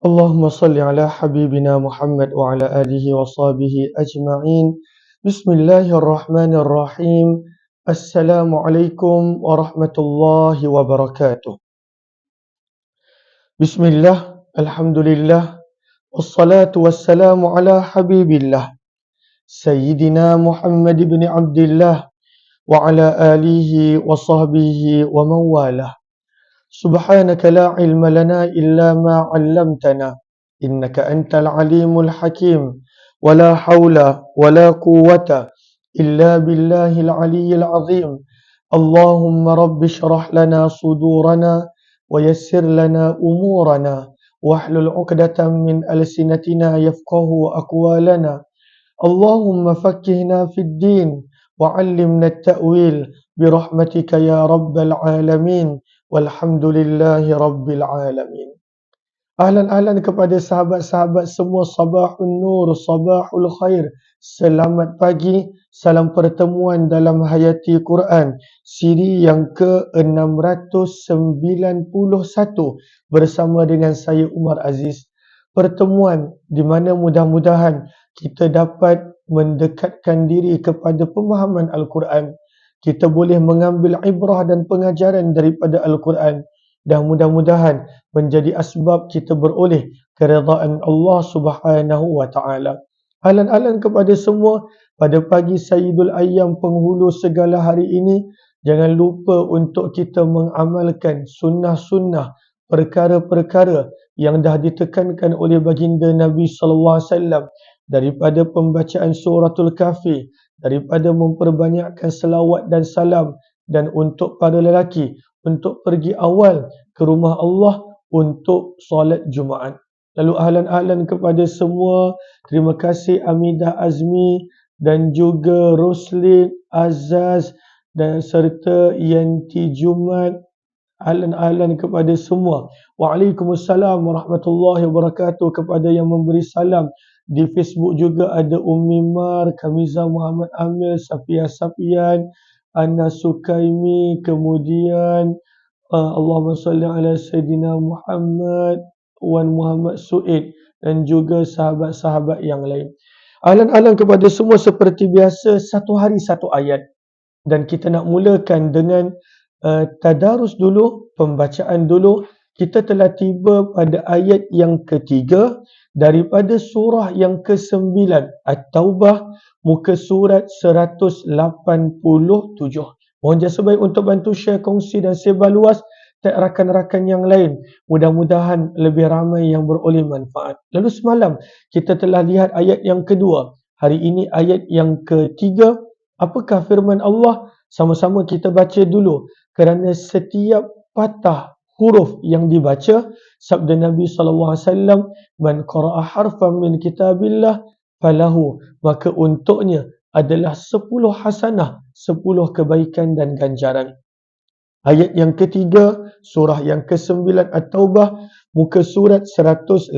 اللهم صل على حبيبنا محمد وعلى آله وصحبه أجمعين. بسم الله الرحمن الرحيم. السلام عليكم ورحمة الله وبركاته. بسم الله، الحمد لله، والصلاة والسلام على حبيب الله سيدنا محمد بن عبد الله وعلى آله وصحبه ومن والاه. سبحانك لا علم لنا إلا ما علمتنا إنك أنت العليم الحكيم. ولا حول ولا قوة إلا بالله العلي العظيم. اللهم رب اشرح لنا صدورنا ويسر لنا أمورنا واحلل عقدة من ألسنتنا يفقه أقوالنا. اللهم فقهنا في الدين وعلمنا التأويل برحمتك يا رب العالمين. Walhamdulillahi Rabbil Alamin. Ahlan-ahlan kepada sahabat-sahabat semua, Sabahun Nur, Sabahul Khair. Selamat pagi, salam pertemuan dalam Hayati Quran, siri yang ke-691 bersama dengan saya Umar Aziz. Pertemuan di mana mudah-mudahan kita dapat mendekatkan diri kepada pemahaman Al-Quran. Kita boleh mengambil ibrah dan pengajaran daripada Al-Quran dan mudah-mudahan menjadi asbab kita beroleh keredaan Allah Subhanahu wa taala. Ahlan-ahlan kepada semua, pada pagi Sayyidul Ayyam, penghulu segala hari ini, jangan lupa untuk kita mengamalkan sunnah-sunnah, perkara-perkara yang dah ditekankan oleh baginda Nabi sallallahu alaihi wasallam, daripada pembacaan suratul Kahfi, daripada memperbanyakkan selawat dan salam, dan untuk para lelaki untuk pergi awal ke rumah Allah untuk solat Jumaat. Lalu ahlan-ahlan kepada semua, terima kasih Amidah Azmi dan juga Roslin Azaz dan serta Yanti Jumat. Ahlan-ahlan kepada semua. Waalaikumsalam warahmatullahi wabarakatuh kepada yang memberi salam. Di Facebook juga ada Ummi Mar, Kamiza Muhammad Amil, Safia Safian, Anna Sukaimi, kemudian Allahumma salli ala Sayyidina Muhammad, Wan Muhammad Suid, dan juga sahabat-sahabat yang lain. Ahlan-ahlan kepada semua, seperti biasa, satu hari satu ayat. Dan kita nak mulakan dengan tadarus dulu, pembacaan dulu. Kita telah tiba pada ayat yang ketiga daripada surah yang ke-9 At-Taubah, muka surat 187. Mohon jasa baik untuk bantu share, kongsi dan sebar luas tag rakan-rakan yang lain. Mudah-mudahan lebih ramai yang beroleh manfaat. Lalu semalam kita telah lihat ayat yang kedua. Hari ini ayat yang ketiga. Apakah firman Allah? Sama-sama kita baca dulu. Kerana setiap patah huruf yang dibaca, sabda Nabi SAW, man qara'a harfan min kitabillah falahu, maka untuknya adalah 10 hasanah, 10 kebaikan dan ganjaran. Ayat yang ketiga, surah yang ke-9 At-Taubah, muka surat 187.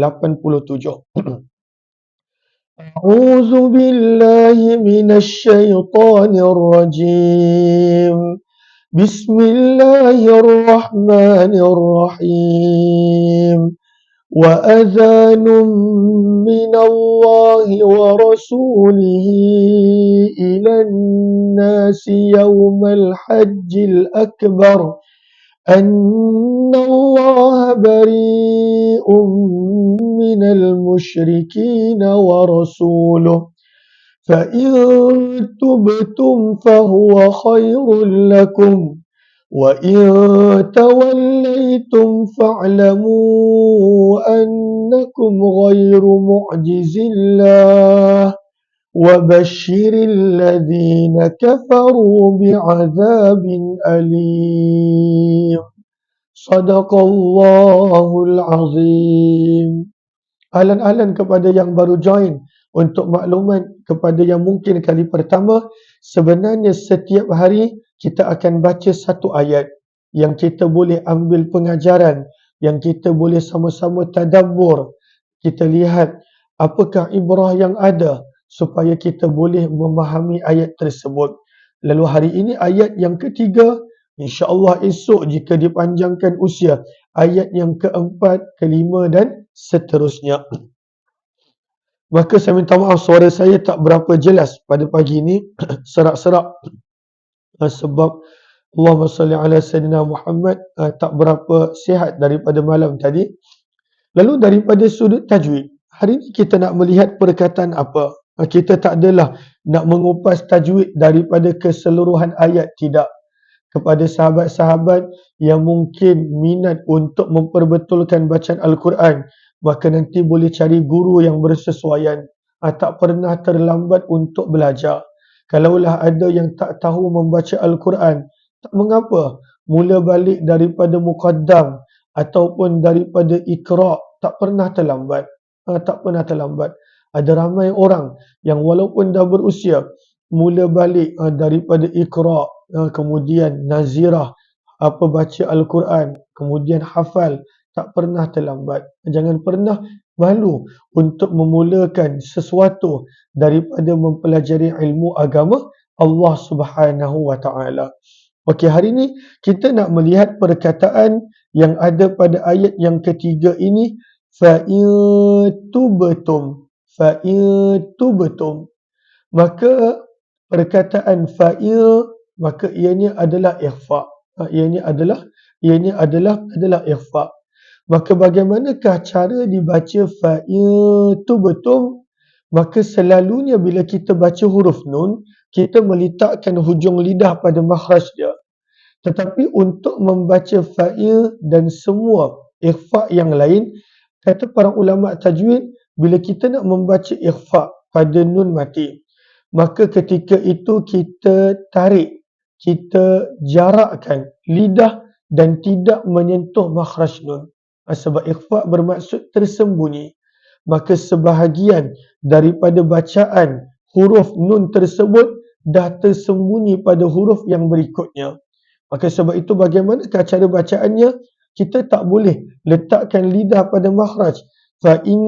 A'udzu billahi minasy syaithanir rajim. Bismillahirrahmanirrahim. Wa adhanun minallahi wa rasulihi ilan nasi yawmal hajjil akbar annallaha bari'un minal musyrikina wa rasuluh. فَإِن تُبْتُمْ فَهُوَ خَيْرٌ لَكُمْ وَإِن تَوَلَّيْتُمْ فَاعْلَمُوا أَنَّكُمْ غَيْرُ مُعْجِزِ اللَّهِ وَبَشِّرِ الَّذِينَ كَفَرُوا بِعَذَابٍ أَلِيمٍ. Sadaqallahul Azim. Ahlan-ahlan kepada yang baru join. Untuk maklumat kepada yang mungkin kali pertama, sebenarnya setiap hari kita akan baca satu ayat yang kita boleh ambil pengajaran, yang kita boleh sama-sama tadabbur. Kita lihat apakah ibrah yang ada supaya kita boleh memahami ayat tersebut. Lalu hari ini ayat yang ketiga, insya-Allah esok jika dipanjangkan usia, ayat yang keempat, kelima dan seterusnya. Maka saya minta maaf suara saya tak berapa jelas pada pagi ini, serak-serak sebab Allahumma salli ala Sayyidina Muhammad tak berapa sihat daripada malam tadi. Lalu daripada sudut tajwid, hari ini kita nak melihat perkataan apa? Kita tak adalah nak mengupas tajwid daripada keseluruhan ayat, tidak. Kepada sahabat-sahabat yang mungkin minat untuk memperbetulkan bacaan Al-Quran, maka nanti boleh cari guru yang bersesuaian. Tak pernah terlambat untuk belajar. Kalaulah ada yang tak tahu membaca Al-Quran, tak mengapa, mula balik daripada Muqaddam ataupun daripada Iqra', tak pernah terlambat. Tak pernah terlambat. Ada ramai orang yang walaupun dah berusia, mula balik daripada Iqra', kemudian Nazirah, baca Al-Quran, kemudian hafal, tak pernah terlambat. Jangan pernah malu untuk memulakan sesuatu daripada mempelajari ilmu agama Allah Subhanahu wa Ta'ala. Okey, hari ini kita nak melihat perkataan yang ada pada ayat yang ketiga ini, fa'itubtum. Maka perkataan fa'il, maka ianya adalah ikhfa. Ianya adalah ikhfa. Maka bagaimanakah cara dibaca fa'itubtum? Maka selalunya bila kita baca huruf nun, kita meletakkan hujung lidah pada makhraj dia. Tetapi untuk membaca fa'il dan semua ikhfa yang lain, kata para ulama tajwid, bila kita nak membaca ikhfa pada nun mati, maka ketika itu kita tarik, kita jarakkan lidah dan tidak menyentuh makhraj nun. Sebab ikhfa bermaksud tersembunyi. Maka sebahagian daripada bacaan huruf nun tersebut dah tersembunyi pada huruf yang berikutnya. Maka sebab itu bagaimanakah cara bacaannya? Kita tak boleh letakkan lidah pada makhraj. Fa'in,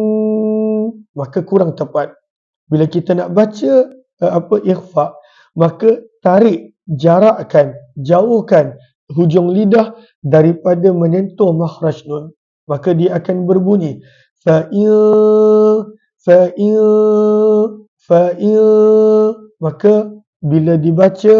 maka kurang tepat. Bila kita nak baca ikhfa, maka tarik, jarakkan, jauhkan hujung lidah daripada menyentuh makhraj nun. Maka dia akan berbunyi fa'il. Maka bila dibaca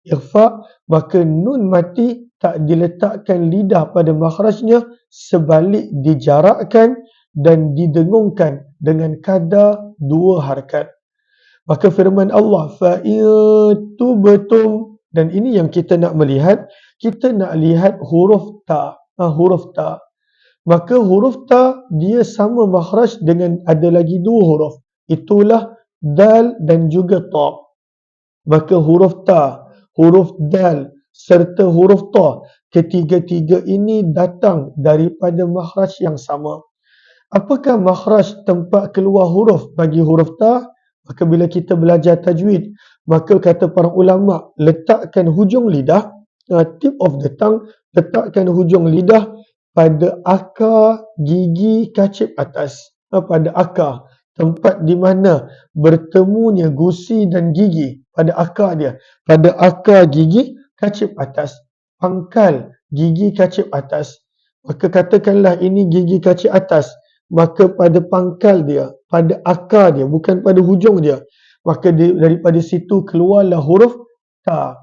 ikhfa, maka nun mati tak diletakkan lidah pada makhrajnya, sebalik dijarakkan dan didengungkan dengan kadar 2 harakat. Maka firman Allah fa'itubtum, dan ini yang kita nak melihat. Kita nak lihat huruf ta. Maka huruf ta dia sama makhraj dengan ada lagi 2 huruf. Itulah dal dan juga ta. Maka huruf ta, huruf dal serta huruf ta, ketiga-tiga ini datang daripada makhraj yang sama. Apakah makhraj tempat keluar huruf bagi huruf ta? Maka bila kita belajar tajwid, maka kata para ulama, letakkan hujung lidah, tip of the tongue, letakkan hujung lidah pada akar gigi kacip atas. Pada akar, tempat di mana bertemunya gusi dan gigi, pada akar dia, pada akar gigi kacip atas, pangkal gigi kacip atas. Maka katakanlah ini gigi kacip atas, maka pada pangkal dia, pada akar dia, bukan pada hujung dia, maka daripada situ keluarlah huruf ta.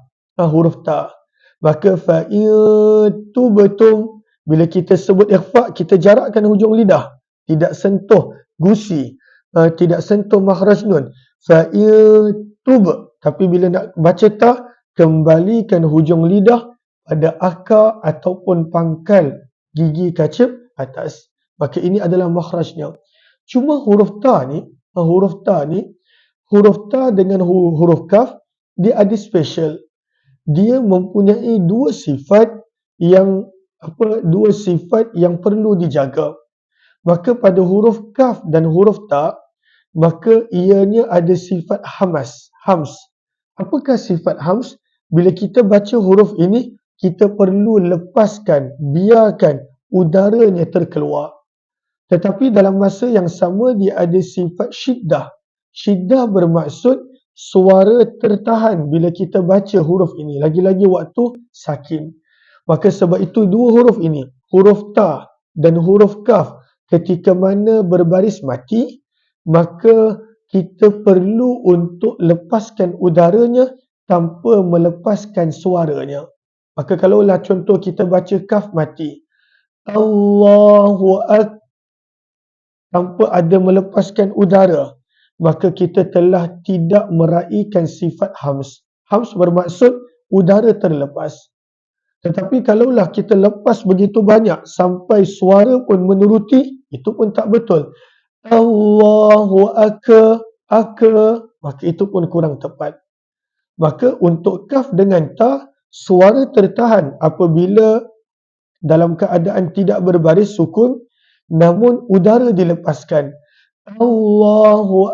Maka fa'itubtum, bila kita sebut ikhfa, kita jarakkan hujung lidah, tidak sentuh gusi, tidak sentuh makhraj nun. Fa'itub, tapi bila nak baca ta, kembalikan hujung lidah pada akar ataupun pangkal gigi kacip atas. Maka ini adalah makhrajnya. Cuma huruf ta ni, huruf ta dengan huruf kaf, dia ada special. Dia mempunyai dua sifat yang perlu dijaga. Maka pada huruf kaf dan huruf ta, maka ianya ada sifat hams. Apakah sifat hams? Bila kita baca huruf ini, kita perlu lepaskan, biarkan udaranya terkeluar. Tetapi dalam masa yang sama dia ada sifat syiddah. Syiddah bermaksud suara tertahan bila kita baca huruf ini, lagi-lagi waktu sakin. Maka sebab itu 2 huruf ini, huruf ta dan huruf kaf, ketika mana berbaris mati, maka kita perlu untuk lepaskan udaranya tanpa melepaskan suaranya. Maka kalaulah contoh kita baca kaf mati, Allahu Akbar, tanpa ada melepaskan udara, maka kita telah tidak meraihkan sifat hams. Hams bermaksud udara terlepas. Tetapi kalaulah kita lepas begitu banyak sampai suara pun menuruti, itu pun tak betul. Allahu Akbar, maka itu pun kurang tepat. Maka untuk kaf dengan ta, suara tertahan apabila dalam keadaan tidak berbaris sukun, namun udara dilepaskan. Allahu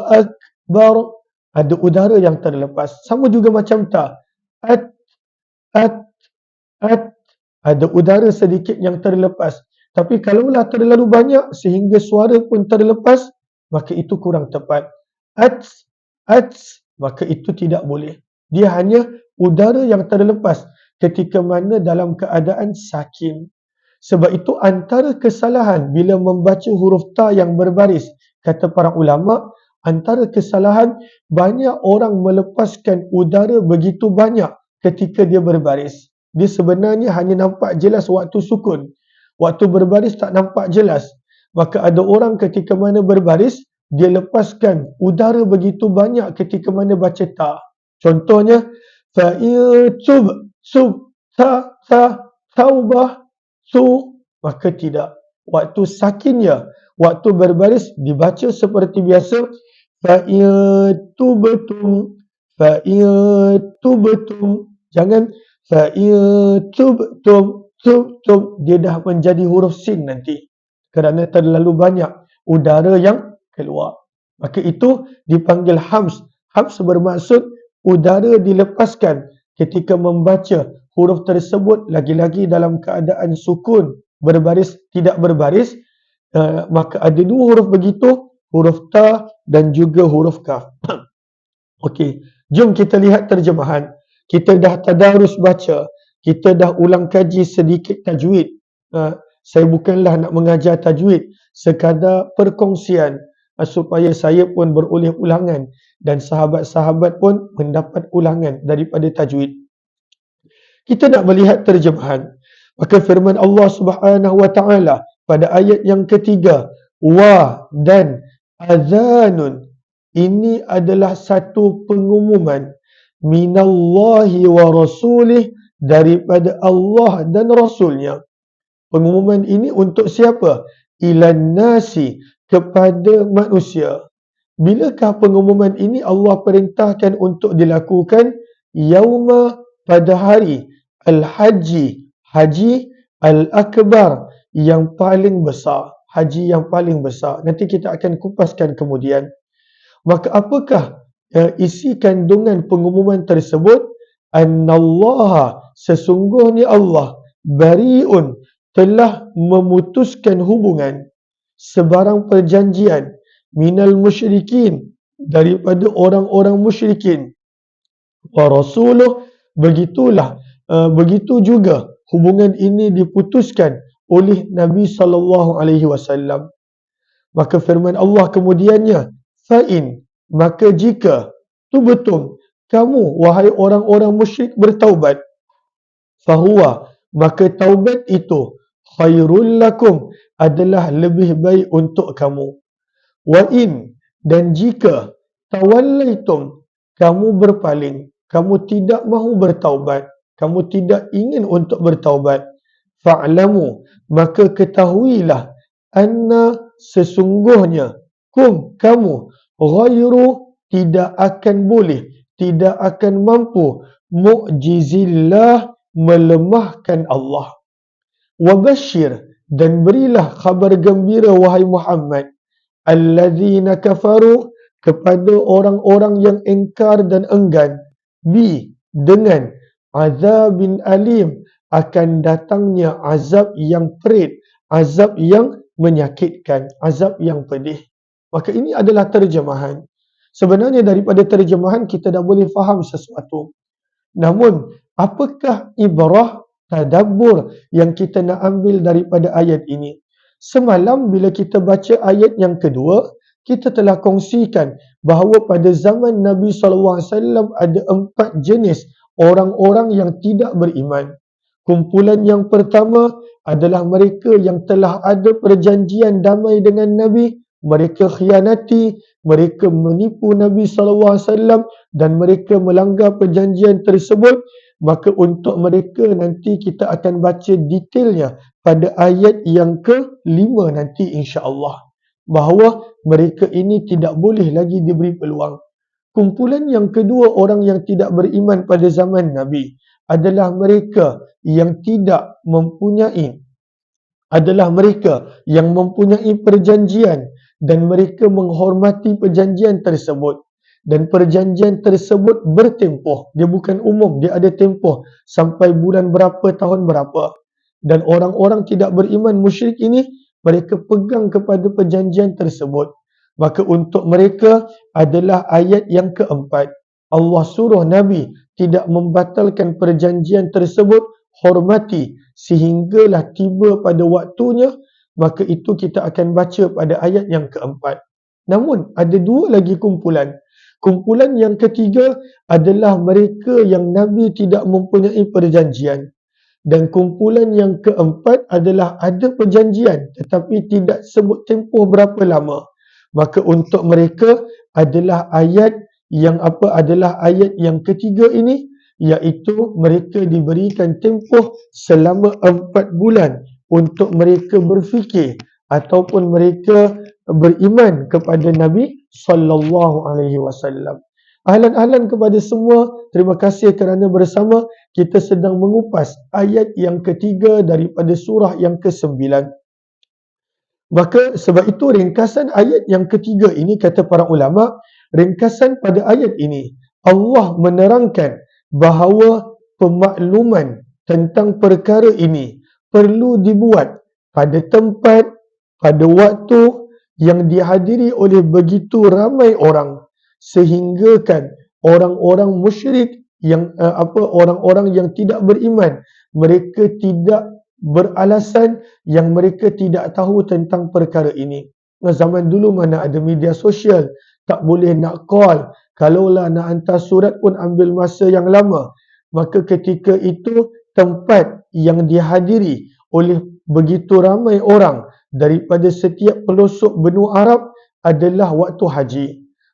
Akbar, ada udara yang terlepas. Sama juga macam ta. At, ada udara sedikit yang terlepas. Tapi kalaulah terlalu banyak sehingga suara pun terlepas, maka itu kurang tepat. At, maka itu tidak boleh. Dia hanya udara yang terlepas ketika mana dalam keadaan sakin. Sebab itu antara kesalahan bila membaca huruf ta yang berbaris, kata para ulama, antara kesalahan banyak orang melepaskan udara begitu banyak ketika dia berbaris. Dia sebenarnya hanya nampak jelas waktu sukun. Waktu berbaris tak nampak jelas. Maka ada orang ketika mana berbaris, dia lepaskan udara begitu banyak ketika mana baca ta. Contohnya, taubah, maka tidak. Waktu sakinnya, waktu berbaris dibaca seperti biasa, fa'itubtum, jangan tubtum, dia dah menjadi huruf sin nanti kerana terlalu banyak udara yang keluar. Maka itu dipanggil hams. Hams bermaksud udara dilepaskan ketika membaca huruf tersebut, lagi-lagi dalam keadaan sukun, berbaris, tidak berbaris. Maka ada dua huruf begitu, huruf ta dan juga huruf kaf. Okey, jom kita lihat terjemahan. Kita dah tadarus baca, kita dah ulang kaji sedikit tajwid. Saya bukanlah nak mengajar tajwid, sekadar perkongsian supaya saya pun beroleh ulangan dan sahabat-sahabat pun mendapat ulangan daripada tajwid. Kita nak melihat terjemahan. Maka firman Allah Subhanahu wa taala pada ayat yang ketiga, wa dan azanun, ini adalah satu pengumuman minallahi wa rasulih, daripada Allah dan Rasulnya. Pengumuman ini untuk siapa? Ilan nasi, kepada manusia. Bilakah pengumuman ini Allah perintahkan untuk dilakukan? Yauma, pada hari al-haji, haji al-akbar, yang paling besar. Haji yang paling besar. Nanti kita akan kupaskan kemudian. Maka apakah isi kandungan pengumuman tersebut? Annallaha, sesungguhnya Allah, bari'un, telah memutuskan hubungan, sebarang perjanjian, minal musyrikin, daripada orang-orang musyrikin, wa rasuluh, begitu juga hubungan ini diputuskan oleh Nabi SAW. Maka firman Allah kemudiannya, fa'in, maka jika tubtum, kamu wahai orang-orang musyrik bertaubat, fahuwa, maka taubat itu khairul lakum, adalah lebih baik untuk kamu. Wa in, dan jika tawallaitum, kamu berpaling, kamu tidak mahu bertaubat, kamu tidak ingin untuk bertaubat, fa'lamu, maka ketahuilah, anna, sesungguhnya, kamu, ghairu, tidak akan boleh, tidak akan mampu, mu'jizillah, melemahkan Allah. Wabashir, dan berilah khabar gembira wahai Muhammad, allazina kafaru, kepada orang-orang yang engkar dan enggan, dengan azabin alim, akan datangnya azab yang perit, azab yang menyakitkan, azab yang pedih. Maka ini adalah terjemahan. Sebenarnya daripada terjemahan kita dah boleh faham sesuatu. Namun, apakah ibrah tadabbur yang kita nak ambil daripada ayat ini. Semalam bila kita baca ayat yang kedua, kita telah kongsikan bahawa pada zaman Nabi SAW ada 4 jenis orang-orang yang tidak beriman. Kumpulan yang pertama adalah mereka yang telah ada perjanjian damai dengan Nabi, mereka khianati, mereka menipu Nabi SAW dan mereka melanggar perjanjian tersebut. Maka untuk mereka nanti kita akan baca detailnya pada ayat yang ke-5 nanti insya-Allah, bahawa mereka ini tidak boleh lagi diberi peluang. Kumpulan yang kedua orang yang tidak beriman pada zaman Nabi adalah mereka yang mempunyai perjanjian dan mereka menghormati perjanjian tersebut. Dan perjanjian tersebut bertempoh. Dia bukan umum, dia ada tempoh sampai bulan berapa, tahun berapa. Dan orang-orang tidak beriman musyrik ini, mereka pegang kepada perjanjian tersebut. Maka untuk mereka adalah ayat yang keempat. Allah suruh Nabi tidak membatalkan perjanjian tersebut, hormati sehinggalah tiba pada waktunya. Maka itu kita akan baca pada ayat yang keempat. Namun ada dua lagi kumpulan. Kumpulan yang ketiga adalah mereka yang Nabi tidak mempunyai perjanjian. Dan kumpulan yang keempat adalah ada perjanjian tetapi tidak sebut tempoh berapa lama. Maka untuk mereka adalah ayat yang yang ketiga ini, iaitu mereka diberikan tempoh selama 4 bulan untuk mereka berfikir ataupun mereka beriman kepada Nabi sallallahu alaihi wasallam. Ahlan-ahlan kepada semua, terima kasih kerana bersama kita sedang mengupas ayat yang ketiga daripada surah yang ke-9. Maka sebab itu ringkasan ayat yang ketiga ini, kata para ulama, ringkasan pada ayat ini Allah menerangkan bahawa pemakluman tentang perkara ini perlu dibuat pada tempat, pada waktu yang dihadiri oleh begitu ramai orang, sehinggakan orang-orang musyrik yang orang-orang yang tidak beriman, mereka tidak beralasan yang mereka tidak tahu tentang perkara ini. Zaman dulu mana ada media sosial, tak boleh nak call, kalaulah nak hantar surat pun ambil masa yang lama. Maka ketika itu tempat yang dihadiri oleh begitu ramai orang daripada setiap pelosok benua Arab adalah waktu haji.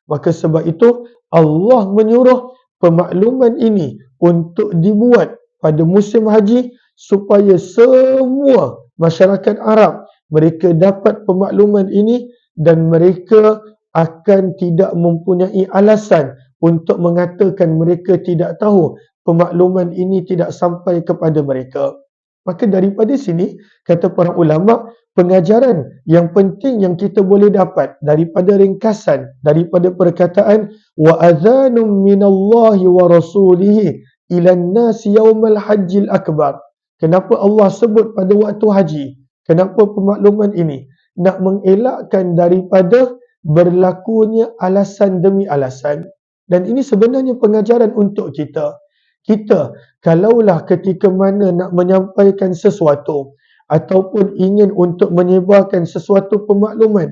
Maka sebab itu Allah menyuruh pemakluman ini untuk dibuat pada musim haji supaya semua masyarakat Arab mereka dapat pemakluman ini dan mereka akan tidak mempunyai alasan untuk mengatakan mereka tidak tahu, pemakluman ini tidak sampai kepada mereka. Maka daripada sini, kata para ulama, pengajaran yang penting yang kita boleh dapat daripada ringkasan, daripada perkataan wa adhanum minallahi wa rasulihi ilan nasi yaumal hajjil akbar. Kenapa Allah sebut pada waktu haji? Kenapa pemakluman ini? Nak mengelakkan daripada berlakunya alasan demi alasan. Dan ini sebenarnya pengajaran untuk kita. Kita, kalaulah ketika mana nak menyampaikan sesuatu ataupun ingin untuk menyebarkan sesuatu pemakluman,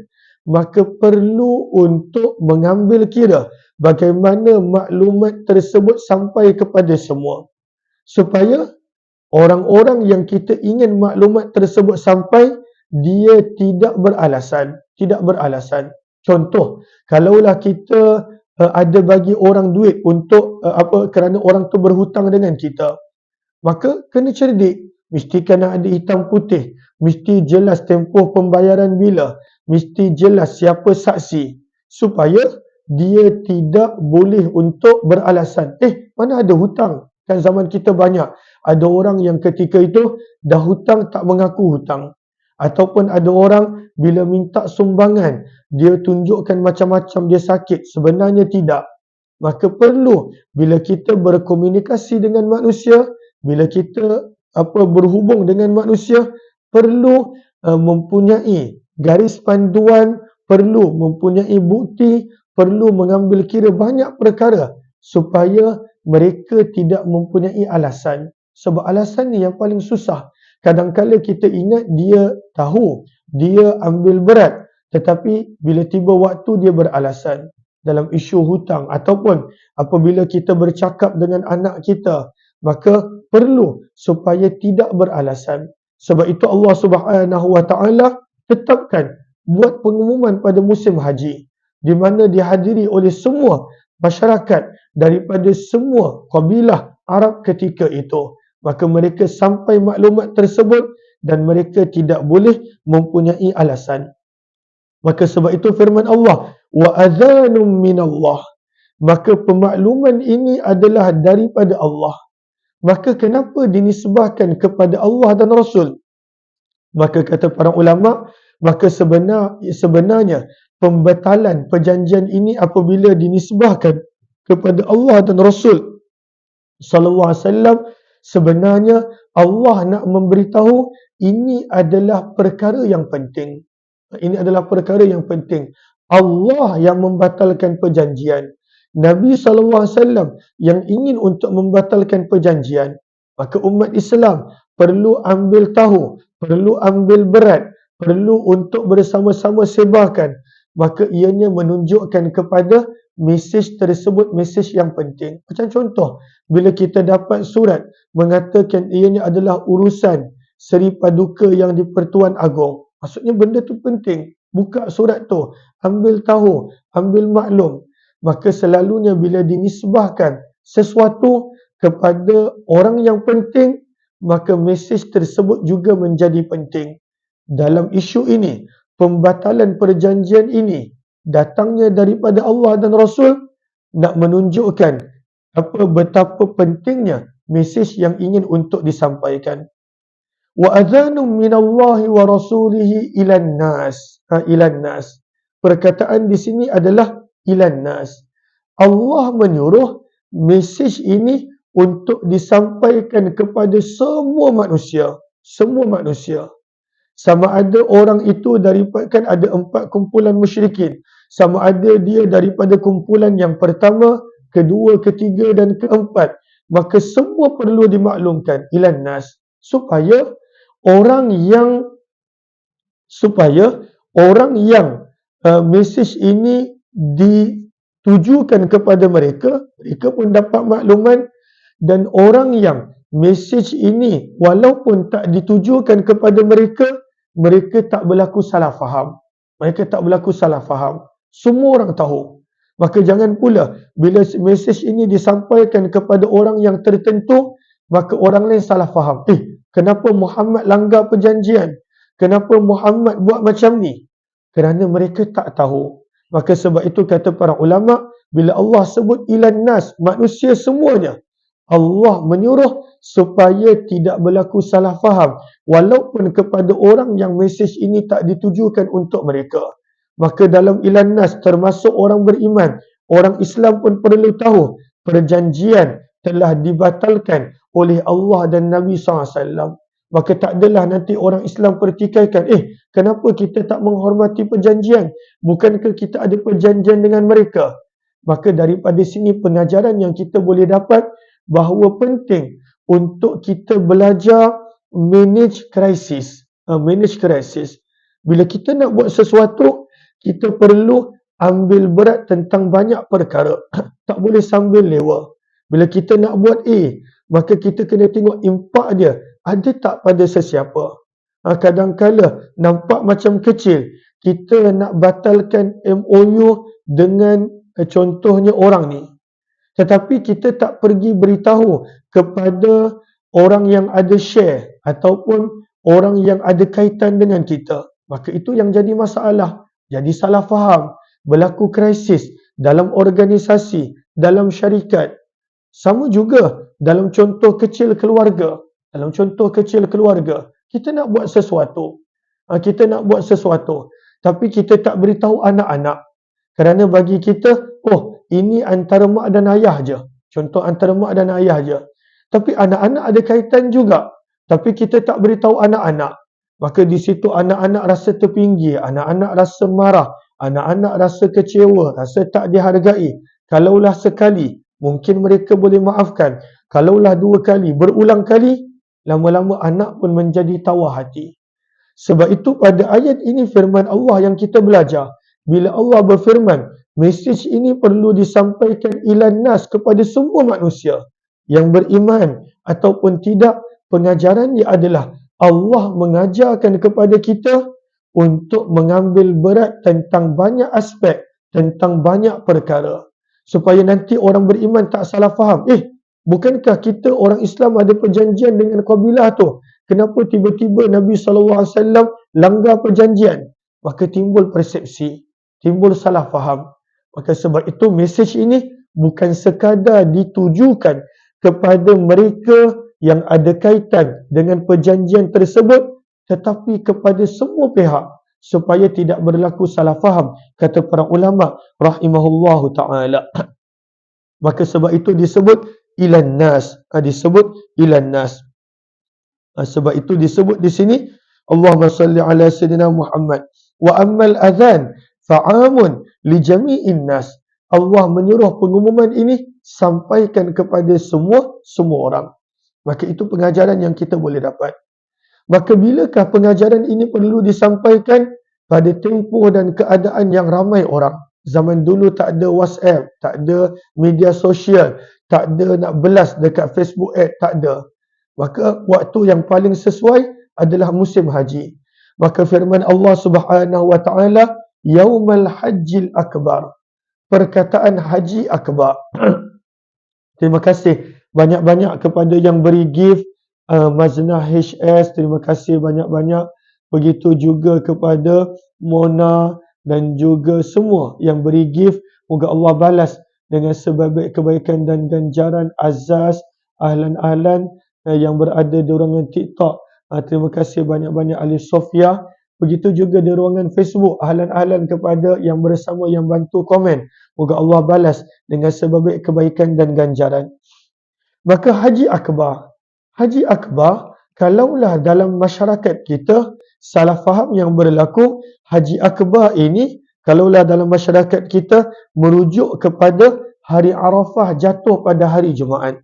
maka perlu untuk mengambil kira bagaimana maklumat tersebut sampai kepada semua. Supaya orang-orang yang kita ingin maklumat tersebut sampai, dia tidak beralasan. Contoh, kalaulah kita ada bagi orang duit untuk kerana orang tu berhutang dengan kita, maka kena cerdik, mesti kena ada hitam putih, mesti jelas tempoh pembayaran bila, mesti jelas siapa saksi, supaya dia tidak boleh untuk beralasan, mana ada hutang. Kan zaman kita banyak ada orang yang ketika itu dah hutang tak mengaku hutang, ataupun ada orang bila minta sumbangan dia tunjukkan macam-macam dia sakit, sebenarnya tidak. Maka perlu bila kita berkomunikasi dengan manusia, bila kita berhubung dengan manusia, perlu mempunyai garis panduan, perlu mempunyai bukti, perlu mengambil kira banyak perkara supaya mereka tidak mempunyai alasan, Sebab alasan ni yang paling susah. Kadang-kala kita ingat dia tahu, dia ambil berat, tetapi bila tiba waktu dia beralasan. Dalam isu hutang ataupun apabila kita bercakap dengan anak kita, maka perlu supaya tidak beralasan. Sebab itu Allah Subhanahu Wa Taala tetapkan buat pengumuman pada musim haji, di mana dihadiri oleh semua masyarakat daripada semua kabilah Arab ketika itu. Maka mereka sampai maklumat tersebut dan mereka tidak boleh mempunyai alasan. Maka sebab itu firman Allah, wa adhanum minallah. Maka pemakluman ini adalah daripada Allah. Maka kenapa dinisbahkan kepada Allah dan Rasul? Maka kata para ulama, maka sebenarnya pembatalan perjanjian ini apabila dinisbahkan kepada Allah dan Rasul sallallahu alaihi wasallam, sebenarnya Allah nak memberitahu ini adalah perkara yang penting. Ini adalah perkara yang penting. Allah yang membatalkan perjanjian. Nabi SAW yang ingin untuk membatalkan perjanjian. Maka umat Islam perlu ambil tahu, perlu ambil berat, perlu untuk bersama-sama sebarkan. Maka ianya menunjukkan kepada mesej tersebut, mesej yang penting. Macam contoh, bila kita dapat surat mengatakan ianya adalah urusan Seri Paduka yang di Pertuan Agong. Maksudnya benda tu penting. Buka surat tu, ambil tahu, ambil maklum. Maka selalunya bila dinisbahkan sesuatu kepada orang yang penting, maka mesej tersebut juga menjadi penting. Dalam isu ini, pembatalan perjanjian ini datangnya daripada Allah dan Rasul nak menunjukkan betapa pentingnya mesej yang ingin untuk disampaikan. Wa adhanum minallahi wa rasulihi ilan nas. Ilan nas. Perkataan di sini adalah ilan nas. Allah menyuruh mesej ini untuk disampaikan kepada semua manusia. Semua manusia. Sama ada orang itu daripada, kan ada 4 kumpulan musyrikin. Sama ada dia daripada kumpulan yang pertama, kedua, ketiga dan keempat. Maka semua perlu dimaklumkan ilan nas. Supaya orang yang mesej ini ditujukan kepada mereka, mereka pun dapat makluman, dan orang yang mesej ini walaupun tak ditujukan kepada mereka, mereka tak berlaku salah faham. Mereka tak berlaku salah faham. Semua orang tahu. Maka jangan pula bila mesej ini disampaikan kepada orang yang tertentu, maka orang lain salah faham. Kenapa Muhammad langgar perjanjian? Kenapa Muhammad buat macam ni? Kerana mereka tak tahu. Maka sebab itu kata para ulama, bila Allah sebut ilan nas, manusia semuanya, Allah menyuruh supaya tidak berlaku salah faham, walaupun kepada orang yang mesej ini tak ditujukan untuk mereka. Maka dalam ilan nas termasuk orang beriman, orang Islam pun perlu tahu perjanjian telah dibatalkan oleh Allah dan Nabi SAW. Maka tak adalah nanti orang Islam pertikaikan, kenapa kita tak menghormati perjanjian? Bukankah kita ada perjanjian dengan mereka? Maka daripada sini pengajaran yang kita boleh dapat bahawa penting untuk kita belajar manage krisis. Manage krisis. Bila kita nak buat sesuatu, kita perlu ambil berat tentang banyak perkara. Tak boleh sambil lewa. Bila kita nak buat A, maka kita kena tengok impak dia ada tak pada sesiapa. Kadang-kala nampak macam kecil, kita nak batalkan MOU dengan contohnya orang ni. Tetapi kita tak pergi beritahu kepada orang yang ada share ataupun orang yang ada kaitan dengan kita. Maka itu yang jadi masalah. Jadi salah faham, berlaku krisis dalam organisasi, dalam syarikat. Sama juga dalam contoh kecil keluarga. Dalam contoh kecil keluarga, kita nak buat sesuatu. Tapi kita tak beritahu anak-anak. Kerana bagi kita, ini antara mak dan ayah je. Contoh antara mak dan ayah je. Tapi anak-anak ada kaitan juga. Tapi kita tak beritahu anak-anak. Maka di situ anak-anak rasa terpinggir, anak-anak rasa marah, anak-anak rasa kecewa, rasa tak dihargai. Kalaulah sekali, mungkin mereka boleh maafkan. Kalaulah 2 kali, berulang kali, lama-lama anak pun menjadi tawar hati. Sebab itu pada ayat ini firman Allah yang kita belajar. Bila Allah berfirman, mesej ini perlu disampaikan ilan nas kepada semua manusia yang beriman ataupun tidak. Pengajarannya adalah Allah mengajarkan kepada kita untuk mengambil berat tentang banyak aspek, tentang banyak perkara. Supaya nanti orang beriman tak salah faham. Bukankah kita orang Islam ada perjanjian dengan kabilah tu? Kenapa tiba-tiba Nabi SAW langgar perjanjian? Maka timbul persepsi, timbul salah faham. Maka sebab itu mesej ini bukan sekadar ditujukan kepada mereka yang ada kaitan dengan perjanjian tersebut, tetapi kepada semua pihak supaya tidak berlaku salah faham, kata para ulama rahimahullahu ta'ala. Maka sebab itu disebut ilan nas, disebut ilan nas. Sebab itu disebut di sini Allahumma salli ala sayyidina Muhammad wa ammal adhan fa'amun li jami'in nas. Allah menyuruh pengumuman ini sampaikan kepada semua orang. Maka itu pengajaran yang kita boleh dapat. Maka bilakah pengajaran ini perlu disampaikan? Pada tempoh dan keadaan yang ramai orang. Zaman dulu tak ada WhatsApp, tak ada media sosial, tak ada nak belas dekat Facebook tak ada. Maka waktu yang paling sesuai adalah musim haji. Maka firman Allah Subhanahu wa taala, Yaumal Hajjil Akbar. Perkataan haji akbar. Terima kasih banyak-banyak kepada yang beri gift, Maznah HS, terima kasih banyak-banyak. Begitu juga kepada Mona dan juga semua yang beri gift. Moga Allah balas dengan sebaik kebaikan dan ganjaran. Azaz, ahlan-ahlan yang berada di ruangan TikTok, terima kasih banyak-banyak. Ali Sofia. Begitu juga di ruangan Facebook, ahlan-ahlan kepada yang bersama yang bantu komen. Moga Allah balas dengan sebaik kebaikan dan ganjaran. Maka Haji Akbar. Haji Akbar, kalaulah dalam masyarakat kita, salah faham yang berlaku, Haji Akbar ini, kalaulah dalam masyarakat kita, merujuk kepada hari Arafah jatuh pada hari Jumaat.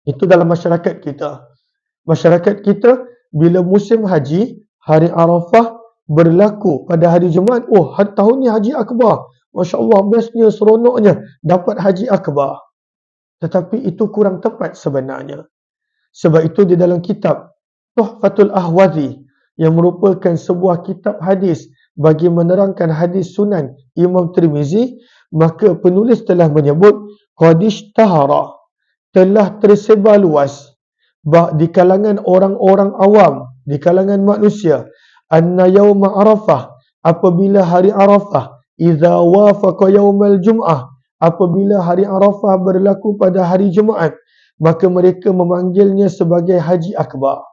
Itu dalam masyarakat kita. Masyarakat kita, bila musim haji, hari Arafah berlaku pada hari Jumaat. Tahun ni Haji Akbar. Masya Allah, bestnya, seronoknya dapat Haji Akbar. Tetapi itu kurang tepat sebenarnya. Sebab itu di dalam kitab Tuhfatul Ahwazi, yang merupakan sebuah kitab hadis bagi menerangkan hadis sunan Imam Tirmizi, maka penulis telah menyebut qadish tahara, telah tersebar luas di kalangan orang-orang awam, di kalangan manusia, anna yauma Arafah, apabila hari Arafah, idza wafaqa yaumal Jum'ah, apabila hari Arafah berlaku pada hari Jumaat, maka mereka memanggilnya sebagai Haji Akbar.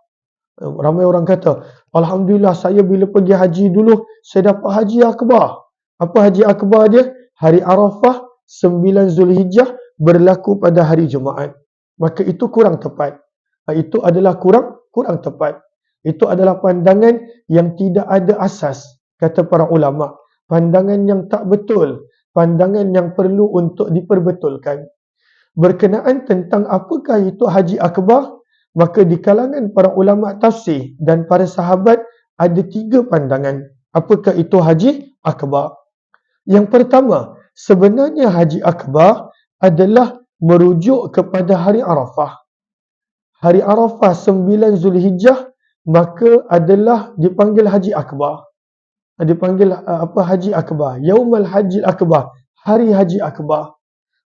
Ramai orang kata, Alhamdulillah saya bila pergi haji dulu, saya dapat Haji Akbar. Apa Haji Akbar dia? Hari Arafah 9 Zulhijjah berlaku pada hari Jumaat. Maka itu kurang tepat. Itu adalah kurang tepat. Itu adalah pandangan yang tidak ada asas, kata para ulama. Pandangan yang tak betul, pandangan yang perlu untuk diperbetulkan. Berkenaan tentang apakah itu Haji Akbar, maka di kalangan para ulama tafsir dan para sahabat ada 3 pandangan. Apakah itu Haji Akbar? Yang pertama, sebenarnya Haji Akbar adalah merujuk kepada hari Arafah. Hari Arafah 9 Zulhijjah, maka adalah dipanggil Haji Akbar. Dipanggil Haji Akbar? Yaumal Hajjil Akbar, hari Haji Akbar.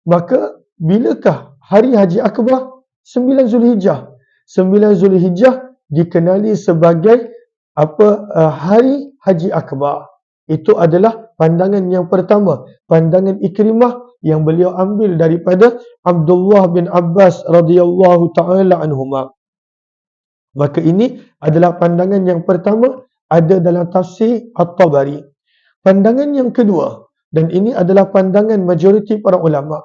Maka bilakah hari Haji Akbar? 9 Zulhijjah. 9 Zulhijjah dikenali sebagai hari Haji Akbar. Itu adalah pandangan yang pertama, pandangan Ikrimah yang beliau ambil daripada Abdullah bin Abbas radhiyallahu taala anhuma. Maka ini adalah pandangan yang pertama, ada dalam tafsir At-Tabari. Pandangan yang kedua, dan ini adalah pandangan majoriti para ulama,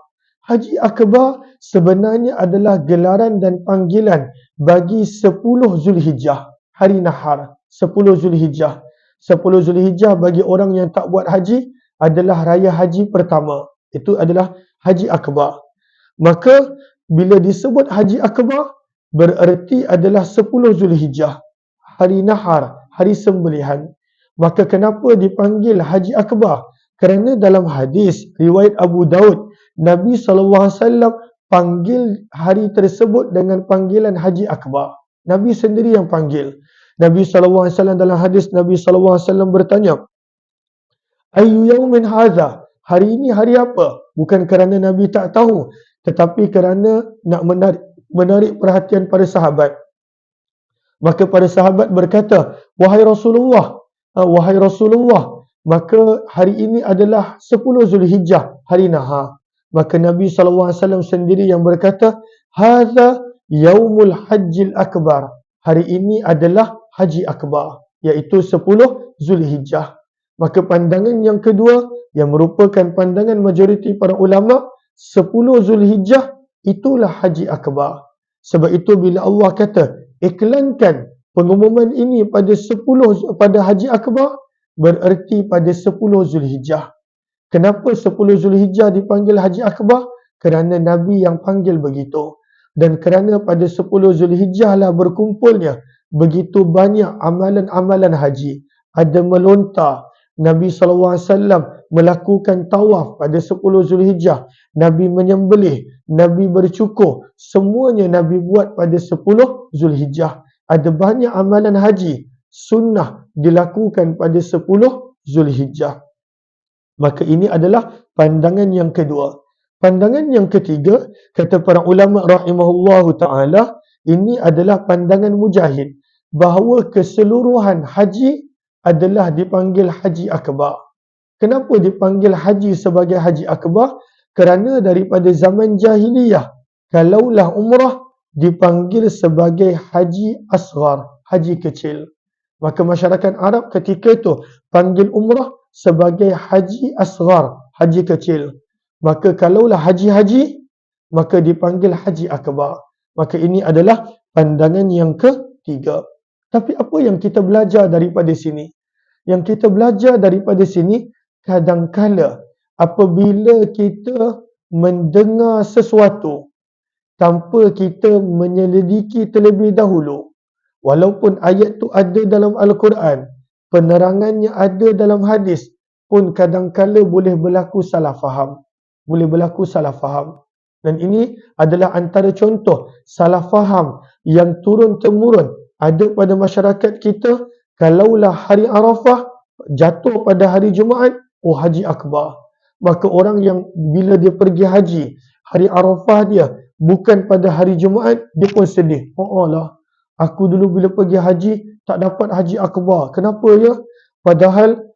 Haji Akbar sebenarnya adalah gelaran dan panggilan bagi 10 Zulhijjah, hari Nahar, 10 Zulhijjah. 10 Zulhijjah bagi orang yang tak buat haji adalah raya haji pertama. Itu adalah Haji Akbar. Maka bila disebut Haji Akbar, bererti adalah 10 Zulhijjah, hari nahar, hari sembelihan. Maka kenapa dipanggil Haji Akbar? Kerana dalam hadis riwayat Abu Daud, Nabi SAW panggil hari tersebut dengan panggilan Haji Akbar. Nabi sendiri yang panggil. Nabi SAW dalam hadis, Nabi SAW bertanya, Ayyu yaumin hadha? Hari ini hari apa? Bukan kerana Nabi tak tahu, tetapi kerana nak menarik perhatian para sahabat. Maka para sahabat berkata, wahai Rasulullah, maka hari ini adalah 10 Zulhijjah, hari nahar. Maka Nabi SAW sendiri yang berkata, hadza yaumul hajjil akbar. Hari ini adalah Haji Akbar, iaitu 10 Zulhijjah. Maka pandangan yang kedua, yang merupakan pandangan majoriti para ulama, 10 Zulhijjah itulah Haji Akbar. Sebab itu bila Allah kata, iklankan pengumuman ini pada Haji Akbar, bererti pada 10 Zulhijjah. Kenapa 10 Zulhijjah dipanggil Haji Akbar? Kerana Nabi yang panggil begitu. Dan kerana pada 10 Zulhijjah lah berkumpulnya begitu banyak amalan-amalan haji. Ada melontar, Nabi SAW melakukan tawaf pada 10 Zulhijjah, Nabi menyembelih, Nabi bercukur, semuanya Nabi buat pada 10 Zulhijjah. Ada banyak amalan haji sunnah dilakukan pada 10 Zulhijjah. Maka ini adalah pandangan yang kedua. Pandangan yang ketiga, kata para ulama rahimahullahu ta'ala, ini adalah pandangan Mujahid, bahawa keseluruhan haji adalah dipanggil Haji Akbar. Kenapa dipanggil haji sebagai Haji Akbar? Kerana daripada zaman jahiliyah, kalaulah umrah dipanggil sebagai Haji Asghar, haji kecil. Maka masyarakat Arab ketika itu panggil umrah sebagai Haji Asghar, haji kecil. Maka kalaulah haji-haji, maka dipanggil Haji Akbar. Maka ini adalah pandangan yang ketiga. Tapi apa yang kita belajar daripada sini? Yang kita belajar daripada sini, kadangkala apabila kita mendengar sesuatu tanpa kita menyelidiki terlebih dahulu, walaupun ayat tu ada dalam Al-Quran, penerangannya ada dalam hadis, pun kadangkala boleh berlaku salah faham. Dan ini adalah antara contoh salah faham yang turun-temurun ada pada masyarakat kita. Kalaulah hari Arafah jatuh pada hari Jumaat, oh Haji Akbar. Maka orang yang bila dia pergi haji, hari Arafah dia bukan pada hari Jumaat, dia pun sedih. Oh lah, aku dulu bila pergi haji tak dapat Haji Akbar. Kenapa ya? Padahal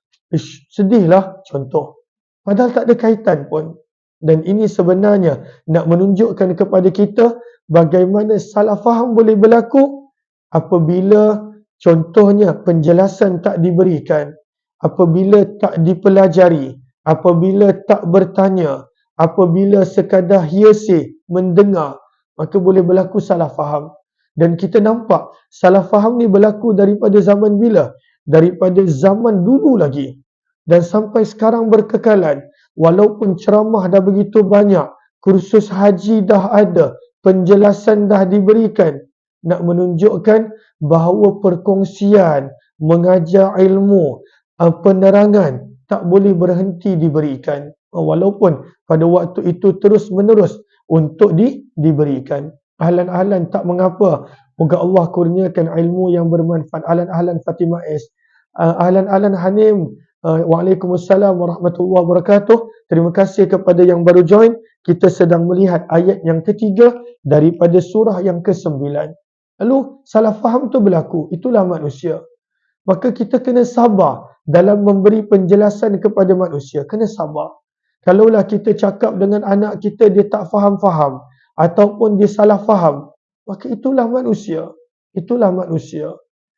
sedihlah, contoh. Padahal tak ada kaitan pun. Dan ini sebenarnya nak menunjukkan kepada kita bagaimana salah faham boleh berlaku apabila contohnya penjelasan tak diberikan, apabila tak dipelajari, apabila tak bertanya, apabila sekadar hearsay mendengar, maka boleh berlaku salah faham. Dan kita nampak salah faham ni berlaku daripada zaman bila? Daripada zaman dulu lagi. Dan sampai sekarang berkekalan. Walaupun ceramah dah begitu banyak, kursus haji dah ada, penjelasan dah diberikan, nak menunjukkan bahawa perkongsian, mengajar ilmu, penerangan tak boleh berhenti diberikan. Walaupun pada waktu itu terus menerus untuk diberikan. Ahlan-ahlan tak mengapa. Moga Allah kurniakan ilmu yang bermanfaat. Ahlan-ahlan Fatimah S. Ahlan-ahlan Hanim. Waalaikumsalam warahmatullahi wabarakatuh. Terima kasih kepada yang baru join. Kita sedang melihat ayat yang ketiga daripada surah yang ke-9. Lalu salah faham tu berlaku. Itulah manusia. Maka kita kena sabar dalam memberi penjelasan kepada manusia. Kena sabar. Kalaulah kita cakap dengan anak kita, dia tak faham-faham ataupun dia salah faham, maka itulah manusia. Itulah manusia.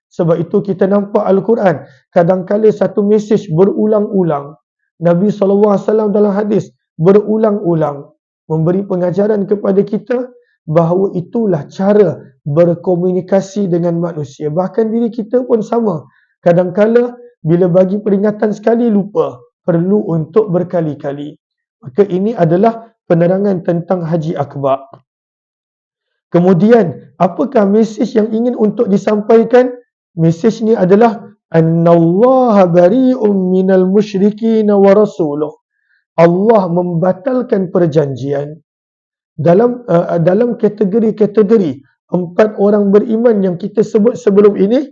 Sebab itu kita nampak Al-Quran, kadangkala satu mesej berulang-ulang. Nabi SAW dalam hadis berulang-ulang memberi pengajaran kepada kita bahawa itulah cara berkomunikasi dengan manusia. Bahkan diri kita pun sama. Kadangkala bila bagi peringatan sekali lupa, perlu untuk berkali-kali. Maka ini adalah penerangan tentang Haji Akbar. Kemudian, apakah mesej yang ingin untuk disampaikan? Mesej ni adalah annallaha bari'um minal musyrikin wa rasuluh. Allah membatalkan perjanjian dalam kategori-kategori 4 orang beriman yang kita sebut sebelum ini.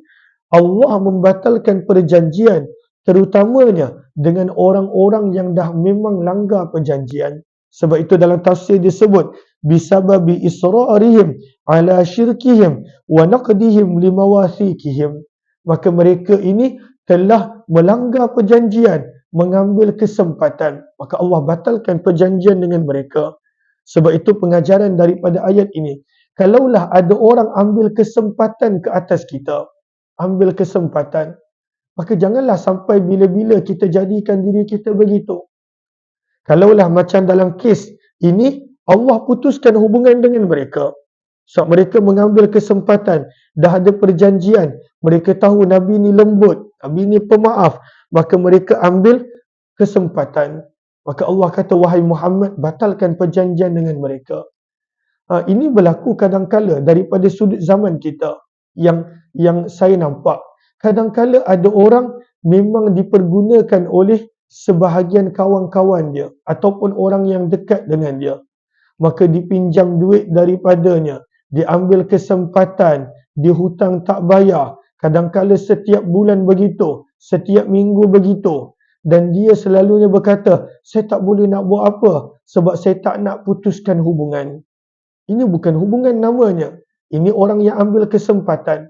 Allah membatalkan perjanjian terutamanya dengan orang-orang yang dah memang langgar perjanjian. Sebab itu dalam tafsir disebut bisababi israrihim ala syirkihim wa naqdihim limawathiqihim. Maka mereka ini telah melanggar perjanjian, mengambil kesempatan. Maka Allah batalkan perjanjian dengan mereka. Sebab itu pengajaran daripada ayat ini, kalaulah ada orang ambil kesempatan ke atas kita, ambil kesempatan, maka janganlah sampai bila-bila kita jadikan diri kita begitu. Kalaulah macam dalam kes ini, Allah putuskan hubungan dengan mereka. Sebab mereka mengambil kesempatan, dah ada perjanjian, mereka tahu Nabi ni lembut, Nabi ni pemaaf, maka mereka ambil kesempatan. Maka Allah kata, wahai Muhammad, batalkan perjanjian dengan mereka. Ini berlaku kadang-kala daripada sudut zaman kita yang saya nampak. Kadang-kala ada orang memang dipergunakan oleh sebahagian kawan-kawan dia ataupun orang yang dekat dengan dia. Maka dipinjam duit daripadanya, diambil kesempatan, dihutang tak bayar. Kadang-kala setiap bulan begitu, setiap minggu begitu. Dan dia selalunya berkata, saya tak boleh nak buat apa sebab saya tak nak putuskan hubungan. Ini bukan hubungan namanya. Ini orang yang ambil kesempatan.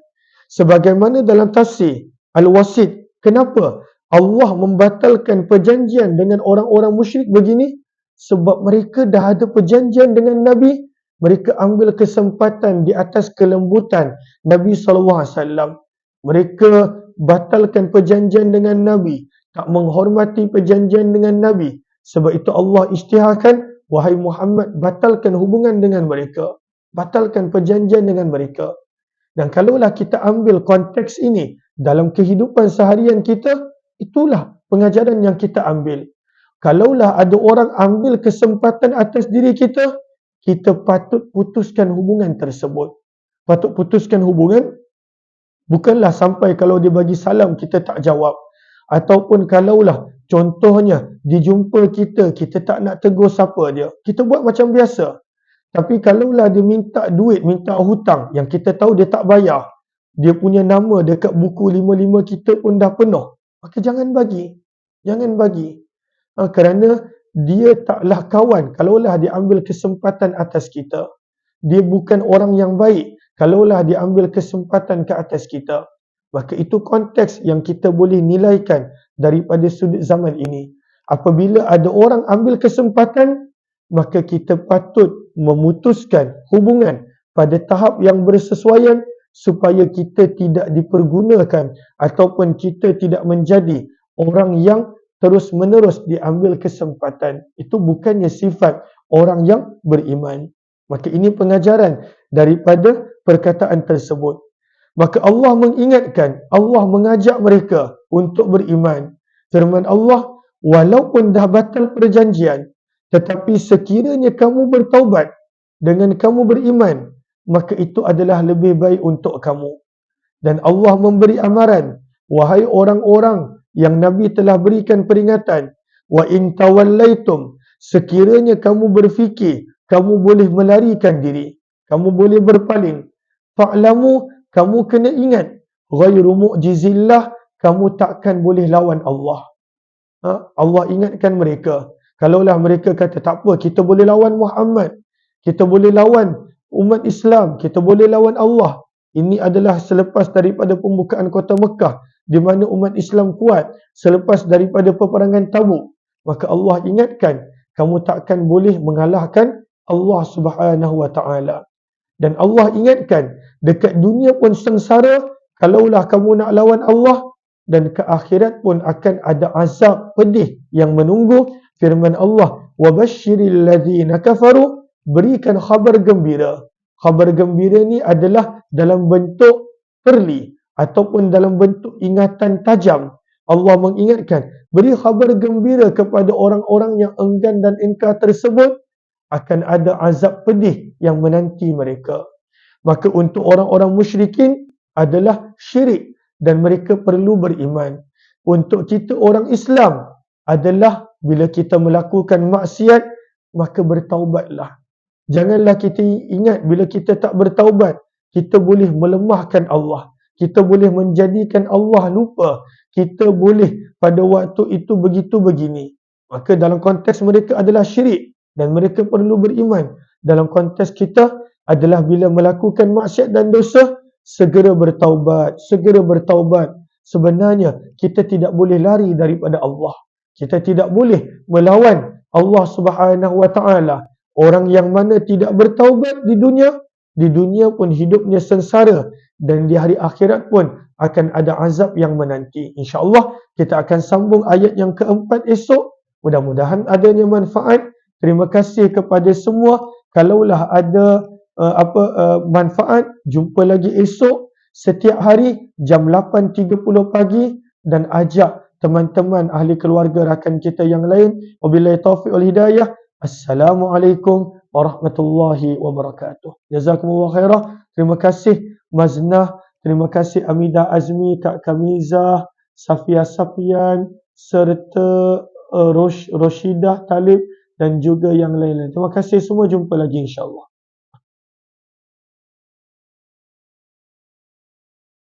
Sebagaimana dalam tafsir Al-Wasit, kenapa Allah membatalkan perjanjian dengan orang-orang musyrik begini? Sebab mereka dah ada perjanjian dengan Nabi. Mereka ambil kesempatan di atas kelembutan Nabi SAW. Mereka batalkan perjanjian dengan Nabi, tak menghormati perjanjian dengan Nabi. Sebab itu Allah isytiharkan, wahai Muhammad, batalkan hubungan dengan mereka. Batalkan perjanjian dengan mereka. Dan kalaulah kita ambil konteks ini dalam kehidupan seharian kita, itulah pengajaran yang kita ambil. Kalaulah ada orang ambil kesempatan atas diri kita, kita patut putuskan hubungan tersebut. Patut putuskan hubungan, bukanlah sampai kalau dia bagi salam kita tak jawab. Ataupun kalaulah contohnya dijumpa kita tak nak tegur siapa dia, kita buat macam biasa. Tapi kalaulah dia minta duit, minta hutang yang kita tahu dia tak bayar, dia punya nama dekat buku 55 kita pun dah penuh, maka jangan bagi. Jangan bagi. Kerana dia taklah kawan kalaulah dia ambil kesempatan atas kita. Dia bukan orang yang baik kalaulah dia ambil kesempatan ke atas kita. Maka itu konteks yang kita boleh nilaikan daripada sudut zaman ini. Apabila ada orang ambil kesempatan, maka kita patut memutuskan hubungan pada tahap yang bersesuaian supaya kita tidak dipergunakan ataupun kita tidak menjadi orang yang terus-menerus diambil kesempatan. Itu bukannya sifat orang yang beriman. Maka ini pengajaran daripada perkataan tersebut. Maka Allah mengingatkan, Allah mengajak mereka untuk beriman. Firman Allah, walaupun dah batal perjanjian, tetapi sekiranya kamu bertaubat dengan kamu beriman, maka itu adalah lebih baik untuk kamu. Dan Allah memberi amaran, wahai orang-orang yang Nabi telah berikan peringatan, wa in tawallaitum, sekiranya kamu berfikir kamu boleh melarikan diri, kamu boleh berpaling, fa'lamu, kamu kena ingat, ghairu mu'jizillah, kamu takkan boleh lawan Allah. Allah ingatkan mereka. Kalaulah mereka kata, tak apa, kita boleh lawan Muhammad, kita boleh lawan umat Islam, kita boleh lawan Allah. Ini adalah selepas daripada pembukaan kota Mekah, di mana umat Islam kuat, selepas daripada peperangan Tabuk. Maka Allah ingatkan, kamu takkan boleh mengalahkan Allah Subhanahu Wa Taala. Dan Allah ingatkan, dekat dunia pun sengsara, kalaulah kamu nak lawan Allah, dan ke akhirat pun akan ada azab pedih yang menunggu. Firman Allah, wabashshiril ladzina kafaru, berikan khabar gembira. Khabar gembira ni adalah dalam bentuk perli ataupun dalam bentuk ingatan tajam. Allah mengingatkan, beri khabar gembira kepada orang-orang yang enggan dan ingkar tersebut, akan ada azab pedih yang menanti mereka. Maka untuk orang-orang musyrikin adalah syirik dan mereka perlu beriman. Untuk kita orang Islam adalah bila kita melakukan maksiat, maka bertaubatlah. Janganlah kita ingat bila kita tak bertaubat, kita boleh melemahkan Allah. Kita boleh menjadikan Allah lupa. Kita boleh pada waktu itu begitu begini. Maka dalam konteks mereka adalah syirik dan mereka perlu beriman. Dalam konteks kita adalah bila melakukan maksiat dan dosa, segera bertaubat, segera bertaubat. Sebenarnya kita tidak boleh lari daripada Allah. Kita tidak boleh melawan Allah Subhanahu wa taala. Orang yang mana tidak bertaubat di dunia pun hidupnya sengsara dan di hari akhirat pun akan ada azab yang menanti. InsyaAllah kita akan sambung ayat yang keempat esok. Mudah-mudahan adanya manfaat. Terima kasih kepada semua. Kalaulah ada manfaat, jumpa lagi esok setiap hari jam 8.30 pagi dan ajak teman-teman ahli keluarga rakan kita yang lain. Wabillahi taufiq wal hidayah. Assalamualaikum warahmatullahi wabarakatuh. Jazakumullah khairah. Terima kasih Maznah, terima kasih Amida Azmi, Kak Kamizah, Safia Safian serta Roshidah Talib dan juga yang lain-lain. Terima kasih semua, jumpa lagi insya-Allah.